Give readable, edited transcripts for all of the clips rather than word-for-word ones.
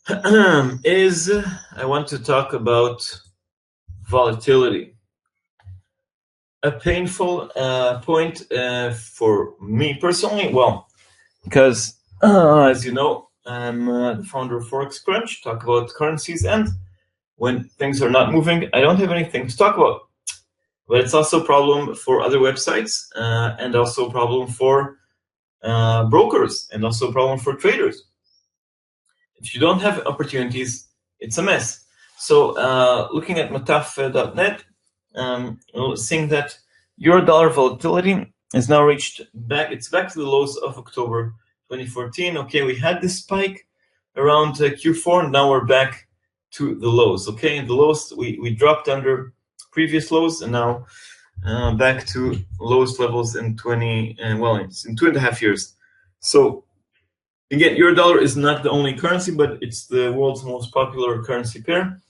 I want to talk about volatility. A painful point for me personally. Well, because as you know, I'm the founder of Forex Crunch. Talk about currencies, and when things are not moving, I don't have anything to talk about. But it's also a problem for other websites, and also a problem for brokers, and also a problem for traders. If you don't have opportunities, it's a mess. So looking at mataf.net, seeing that euro-dollar volatility is now reached back. It's back to the lows of October 2014. Okay, we had this spike around Q4, and now we're back to the lows. Okay, and the lows we dropped under previous lows, and now back to lowest levels in it's in 2.5 years. So again, euro-dollar is not the only currency, but it's the world's most popular currency pair.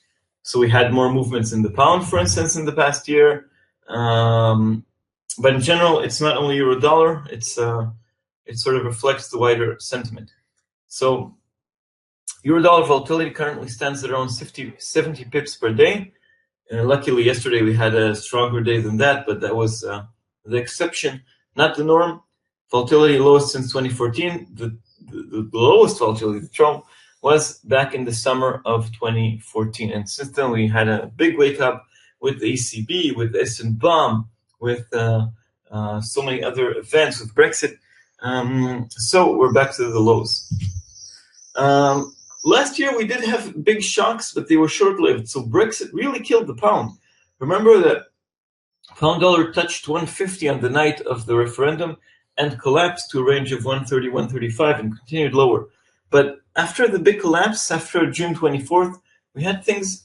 So we had more movements in the pound, for instance, in the past year. But in general, it's not only euro-dollar. It sort of reflects the wider sentiment. So euro-dollar volatility currently stands at around 70 pips per day. Luckily, yesterday we had a stronger day than that, but that was the exception, not the norm. Volatility lowest since 2014. The lowest volatility, the trough, was back in the summer of 2014. And since then, we had a big wake up with the ECB, with S&BOM, with so many other events, with Brexit. So we're back to the lows. Last year, we did have big shocks, but they were short-lived. So Brexit really killed the pound. Remember that pound dollar touched 150 on the night of the referendum and collapsed to a range of 130, 135 and continued lower. But after the big collapse, after June 24th, we had things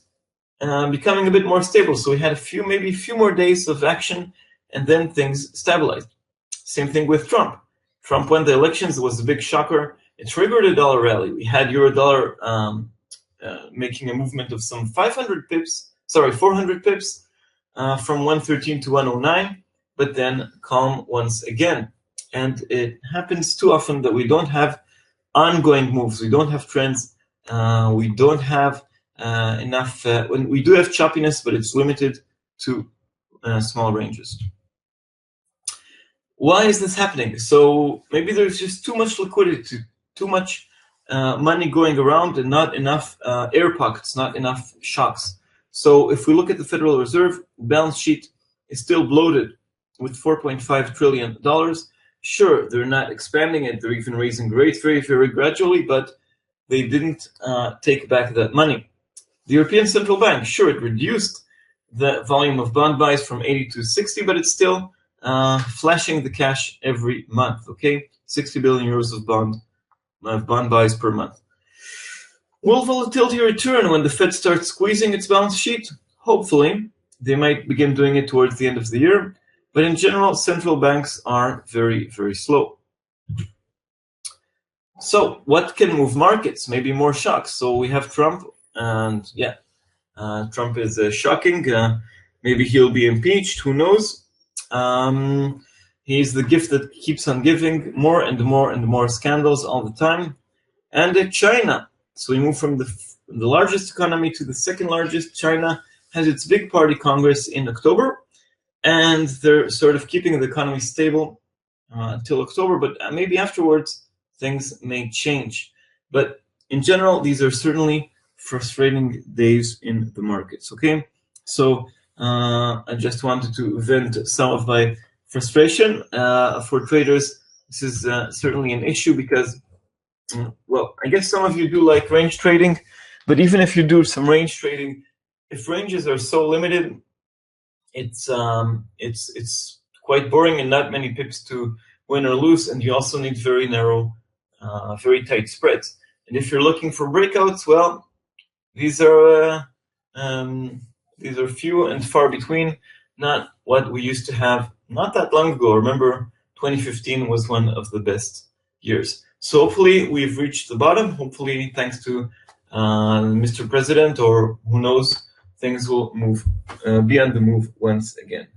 becoming a bit more stable. So we had maybe a few more days of action, and then things stabilized. Same thing with Trump. Trump won the elections. It was a big shocker. It triggered a dollar rally. We had euro-dollar making a movement of some 400 pips from 113 to 109, but then calm once again. And it happens too often that we don't have ongoing moves. We don't have trends. We don't have enough. When we do have choppiness, but it's limited to small ranges. Why is this happening? So maybe there's just too much liquidity, too much money going around, and not enough air pockets, not enough shocks. So if we look at the Federal Reserve balance sheet, is still bloated with $4.5 trillion. Sure, they're not expanding it. They're even raising rates very, very gradually, but they didn't take back that money. The European Central Bank, sure, it reduced the volume of bond buys from 80 to 60, but it's still flashing the cash every month, okay? 60 billion euros of bond buys per month. Will volatility return when the Fed starts squeezing its balance sheet? Hopefully. They might begin doing it towards the end of the year. But in general, central banks are very, very slow. So what can move markets? Maybe more shocks. So we have Trump, and Trump is shocking. Maybe he'll be impeached. Who knows? He's the gift that keeps on giving, more and more and more scandals all the time. And China. So we move from the largest economy to the second largest. China has its big party Congress in October. And they're sort of keeping the economy stable until October, but maybe afterwards things may change. But in general, these are certainly frustrating days in the markets, okay? So I just wanted to vent some of my frustration. For traders, this is certainly an issue because, well, I guess some of you do like range trading, but even if you do some range trading, if ranges are so limited, it's quite boring and not many pips to win or lose, and you also need very narrow, very tight spreads. And if you're looking for breakouts, well, these are few and far between. Not what we used to have not that long ago. Remember, 2015 was one of the best years. So hopefully we've reached the bottom. Hopefully, thanks to Mr. President, or who knows, things will move, be on the move once again.